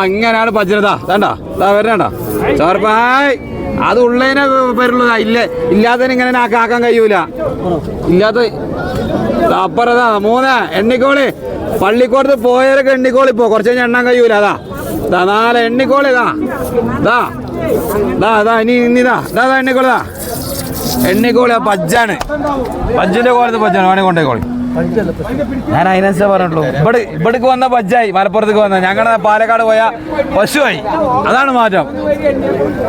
ഇങ്ങനെയാണ് പച്ചനതാ വേണ്ട വരണേണ്ട ചോർപ്പായ് അത് ഉള്ളതിനെ വരുള്ളതാ ഇല്ലാത്തതിന് ഇങ്ങനെ ആക്കാൻ കഴിയൂല ഇല്ലാത്ത അപ്പുറതാ 3 എണ്ണിക്കോളി പള്ളിക്കോടത്ത് പോയവരൊക്കെ എണ്ണിക്കോളി കുറച്ച് കഴിഞ്ഞാൽ എണ്ണാൻ കഴിയൂല അതാ 4 എണ്ണിക്കോളി ഇനിതാ എണ്ണിക്കോളിതാ എണ്ണിക്കോളി പജ്ജാണ് പജ്ജിന്റെ കോലത്ത് പജ്ജാണ് വേണേ കൊണ്ടേക്കോളി ഞാൻ അതിനനുസരിച്ച് പറഞ്ഞിട്ടുള്ളൂ ഇവിടേക്ക് വന്ന പജ്ജായി മലപ്പുറത്തേക്ക് വന്ന ഞങ്ങളുടെ പാലക്കാട് പോയ പശുവായി അതാണ് മാറ്റം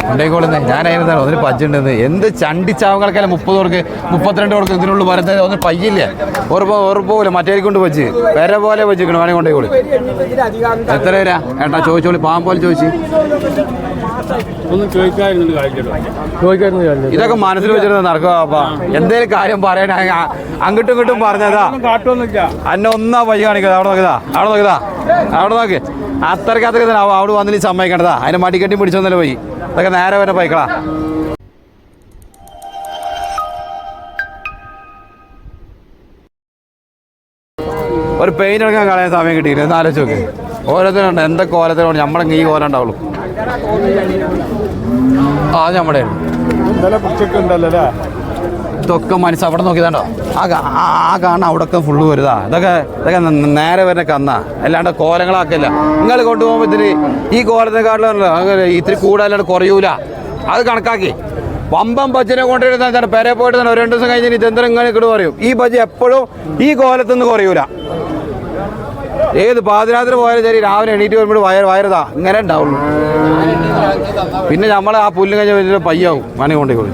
കൊണ്ടേക്കോളുന്നേ ഞാൻ അതിനെന്താണ് ഒന്നിന് പജ്ജുണ്ടെന്ന് എന്ത് ചണ്ടിച്ചാവുകൾക്കല്ല 30 കൊടുക്ക് 32 കൊടുക്ക് ഇതിനുള്ളിൽ വരുന്നത് ഒന്നും പയ്യില്ലേ ഉറപ്പില്ല മറ്റേ കൊണ്ട് പജ്ജ് വേറെ പോലെ പജ്ജിക്കണം വേണേ കൊണ്ടേക്കോളി എത്ര പേരാ ഏട്ടാ ചോദിച്ചോളി പാമ്പ് പോലെ ചോദിച്ചു ഇതൊക്കെ മനസ്സിൽ വെച്ചിരുന്ന നടക്കുക എന്തേലും കാര്യം പറയാൻ അങ്ങോട്ടും ഇങ്ങോട്ടും പറഞ്ഞതാ അന്നെ ഒന്നാ പയ്യ കാണിക്കതാ അവിടെ നോക്ക് അത്രയ്ക്ക് തന്നെ അവിടെ വന്നിട്ട് സമ്മതിക്കേണ്ടതാ അതിനെ മടിക്കെട്ടി പിടിച്ചൊന്നല്ലേ പോയി അതൊക്കെ നേരെ വരെ പൈക്കളാ ഒരു പെയിന്റ് എടുക്കാൻ കളയാൻ സമയം കിട്ടിയില്ല എന്ന് ആലോചിച്ച് നോക്ക് ഓരോരുത്തരുണ്ട് എന്തൊക്കെ കോലത്തിലുണ്ട് നമ്മളെ ഈ കോലം ഉണ്ടാവുള്ളൂ അത് നമ്മുടെ ഇതൊക്കെ മനസ്സ് അവിടെ നോക്കിയതാണ്ടോ ആ കാണാൻ അവിടെയൊക്കെ ഫുള്ള് വരുതാ ഇതൊക്കെ നേരെ വരുന്ന കന്നാ അല്ലാണ്ട് കോലങ്ങളാക്കില്ല നിങ്ങൾ കൊണ്ടുപോകുമ്പോൾ ഇത്തിരി ഈ കോലത്തെക്കാട്ടിലല്ലോ അങ്ങനെ ഇത്തിരി കൂടുതലാണ്ട് കുറയൂല അത് കണക്കാക്കി വമ്പം ബജ്ജിനെ കൊണ്ടുവരുന്ന പെരെ പോയിട്ട് തന്നെ 2 ദിവസം കഴിഞ്ഞ് ഇതെന്താ ഇങ്ങനെ ഇങ്ങോട്ട് പറയും ഈ ബജ്ജി എപ്പോഴും ഈ കോലത്തൊന്നും കുറയൂല ഏത് പാതിരാത്രി പോയാലും ശരി രാവിലെ എണീറ്റ് വരുമ്പോൾ വയറതാ ഇങ്ങനെ ഉണ്ടാവുള്ളൂ പിന്നെ നമ്മളെ ആ പുല്ല് കഴിഞ്ഞ വലിയ പയ്യാവും മണി കൊണ്ടേക്കോളൂ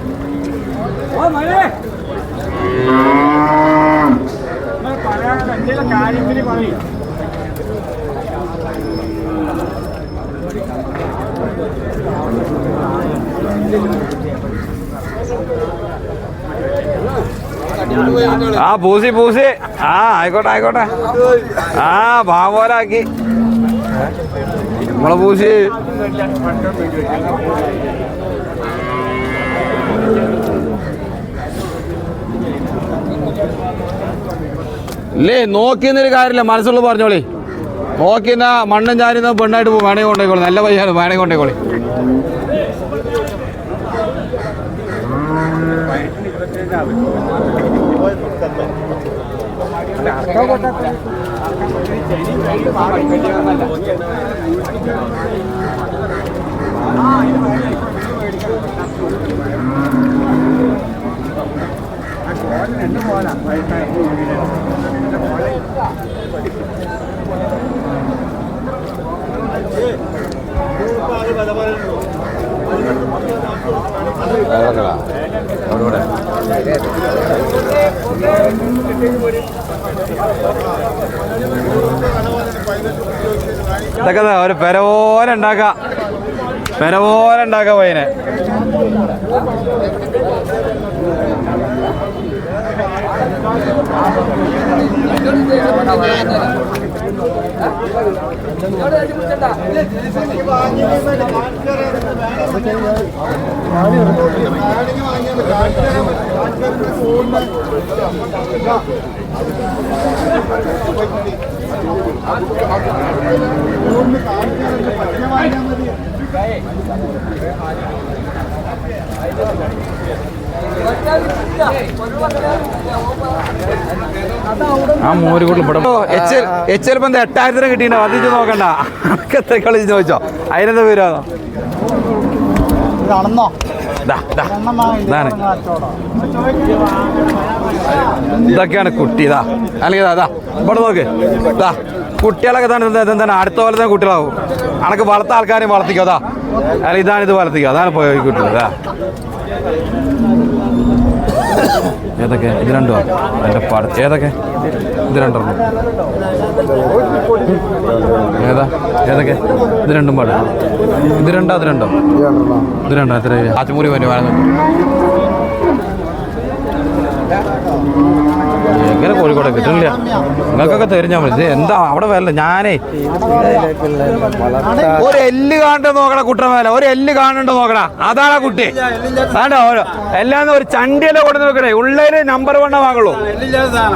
ആ പൂസി ആയിക്കോട്ടെ ആ ഭാവോലാക്കി നമ്മളെ പൂസി ഇല്ലേ നോക്കിയെന്നൊരു കാര്യമില്ല മനസ്സുള്ള പറഞ്ഞോളി നോക്കിന്ന മണ്ണും ചാരിന്ന പെണ്ണായിട്ട് വേണേ കൊണ്ടേക്കോളി നല്ല പയ്യാണ് വേണേ കൊണ്ടേക്കോളി ഇതൊക്കെ ഒരു പെരപോലെ ഉണ്ടാക്കാം പയ്യനെ ആ മോര് കൂടുതൽ ചിലപ്പോ 8000 കിട്ടിയിട്ടുണ്ടോ അത് നോക്കണ്ട എത്ര കളി ചോദിച്ചോ അതിനെന്താ പേരാണോ ഇതൊക്കെയാണ് കുട്ടി ഇതാ അല്ലെങ്കിൽ അതാ ഇവിടെ നോക്ക് ഇതാ കുട്ടികളൊക്കെ തന്നെ അടുത്ത പോലെ തന്നെ കുട്ടികളാവും അനക്ക് വളർത്ത ആൾക്കാരെയും വളർത്തിക്കോ അതാ അല്ലെങ്കിൽ ഇതാണിത് വളർത്തിക്കോ അതാണ് പോയി കുട്ടികൾ ഇതാ ഏതൊക്കെ ഇത് രണ്ടോ എൻ്റെ പടച്ച് ഏതൊക്കെ ഇത് രണ്ടെണ്ണം ഏതൊക്കെ ഇത് രണ്ടും പാട് ഇത് രണ്ടോ അത് രണ്ടോ ഇത് രണ്ടോ എത്ര ആറ്റുമൂരി പോയി വേണം എങ്ങനെ കോഴിക്കോട് കിട്ടുന്നില്ല നിങ്ങൾക്കൊക്കെ തെരഞ്ഞാൽ മതി എന്താ അവിടെ വരല്ല ഞാനേ ഒരു എല്ല് കാണണ്ട നോക്കണ കുട്ടമേല ഒരു എല്ല് കാണണ്ട നോക്കണ അതാണ് കുട്ടി വേണ്ട ഓരോ എല്ലാം ഒരു ചണ്ടിയല്ലേ കൊണ്ട് നോക്കണേ ഉള്ളതിന് നമ്പർ 1 വാങ്ങുള്ളൂ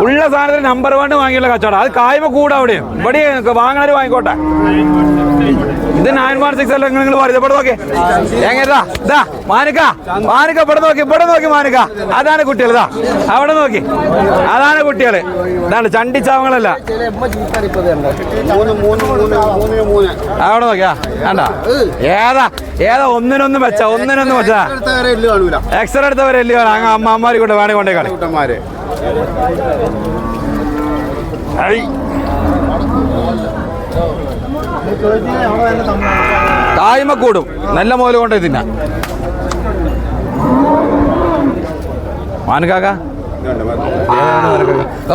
ഉള്ള സാധനത്തിന് നമ്പർ 1 വാങ്ങിയുള്ള കച്ചവടം അത് കായ്മ കൂടെ അവിടെയും ഇവിടെ വാങ്ങണവര് വാങ്ങിക്കോട്ടെ 6 അല്ല നിങ്ങൾ പറയുന്നത്. ഇവിടെ നോക്കി എങ്ങനെയാ ഇതാ മാനുക ഇവിടെ നോക്കി മാനുക. അതാണ് കുട്ടികൾ. ഇതാ അവിടെ നോക്കി, അതാണ് കുട്ടികൾ. ഇതാണ് ചണ്ടിച്ചാവങ്ങളല്ല. അവിടെ നോക്കിയാ കണ്ടാ ഏതാ ഒന്നിനൊന്നും വെച്ചാ എക്സ്ട്രാ എടുത്തവരെ എല്ലി കാണാം. അങ്ങ് അമ്മമാരി കൊണ്ട് വേണേ കൊണ്ടേ കളി. തായ്മ കൂടും നല്ല മുതൽ കൊണ്ടേ തിന്നാ. മാനുകാക്ക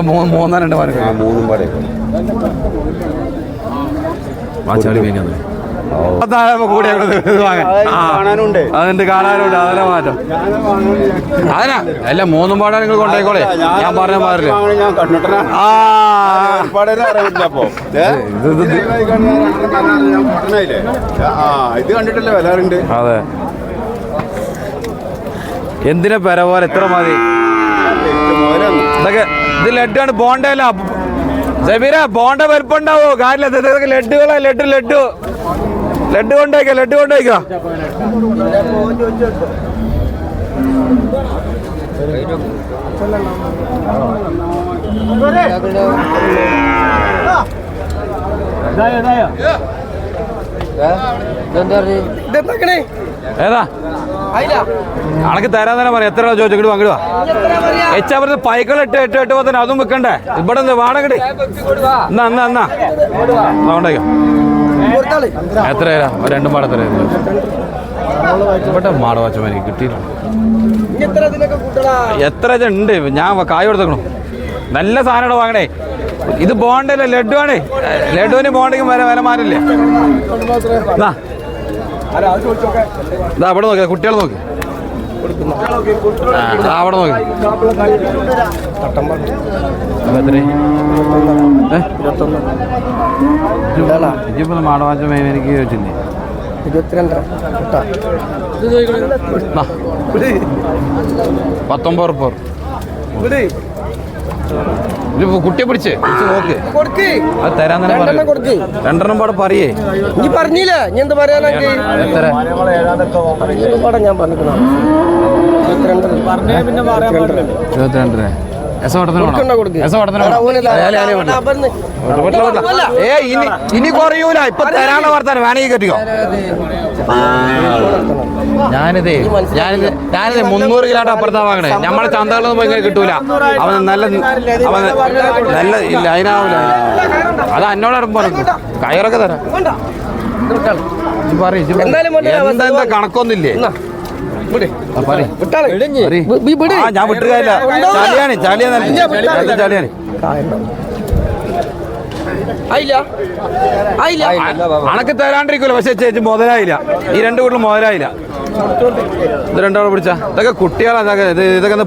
മൂന്നുണ്ട് മാനുകാക്ക. മൂന്നും പാടെ അതിന്റെ കാണാനുണ്ട്. അതിനെ മാറ്റം അതിനാ അല്ല മൂന്നും പാടാൻ നിങ്ങൾ കൊണ്ടേക്കോളെ. ഞാൻ പറഞ്ഞ മാറില്ല. ഇത് കണ്ടിട്ടല്ലേ വരാറുണ്ട്. അതെ എന്തിനാ പെര പോലെ എത്ര മതി ഇതൊക്കെ. ഇത് ലഡ്ഡാണ്, ബോണ്ടല്ല സബീര. ബോണ്ട വലുപ്പുണ്ടാവോ? കാര്യമില്ല. ലഡ്ഡുകളാ. ലഡ്ഡു കൊണ്ടേക്കോ. ഏതാ അണക്ക് തരാൻ തന്നെ പറയാം. എത്ര ചോദിച്ചു പങ്കിടുവാ. എച്ചാ പറഞ്ഞ പൈക്കൾ 8 10 അതും വെക്കണ്ടേ. ഇവിടെ വാടകടി എന്നാ കൊണ്ടേക്കോ. എത്രയാ രണ്ടും പാടെ എത്ര ഇവിടെ മാട വച്ചോ എനിക്ക് കിട്ടിയില്ല. എത്ര ഉണ്ട്? ഞാൻ കായ് കൊടുത്തേക്കണു. നല്ല സാധനം വാങ്ങണേ. ഇത് ബോണ്ടല്ലേ, ലഡ്ഡു ആണേ. ലഡുവിന് ബോണ്ടയ്ക്കും വില മാറില്ലേ. അവിടെ നോക്കി കുട്ടികൾ നോക്കി. അവിടെ നോക്കി ഇതിപ്പോ മാടവാച്ച എനിക്ക് ചോദിച്ചില്ലേ. 19 ഉറുപ്പ്യ. ഇതിപ്പോ കുട്ടിയെ പിടിച്ച് നോക്ക്. അത് തരാൻ തന്നെ പറഞ്ഞു. 2 പാടെ പറയേ. നീ പറഞ്ഞില്ല നീ എന്താ പറയാ. എത്ര ഞാൻ പറഞ്ഞു 22. ഇനി കുറയൂല. ഇപ്പൊ തരാനുള്ള വർത്താനം വേണമെങ്കിൽ കെട്ടിക്കോ. ഞാനിതേ 300 കിലോട്ട് അപ്പുറത്താ വാങ്ങണേ. നമ്മളെ ചന്തകളൊന്നും പോയി ഇങ്ങനെ കിട്ടൂല. അവൻ നല്ല ഇല്ല അതിനാവൂല. അത് എന്നോട് പറഞ്ഞു കയറൊക്കെ തരാം. എന്താ കണക്കൊന്നുമില്ലേ. ഞാൻ വിട്ടുകയില്ല. ചാലിയാണ്. അണക്ക് തരാണ്ടിരിക്കൂല. പക്ഷെ ചേച്ചി മുതലായില്ല. ഈ 2 കൂട്ടിൽ മുതലായില്ല. ഇത് 2 പിടിച്ചാ. ഇതൊക്കെ കുട്ടികളാ. ഇതൊക്കെ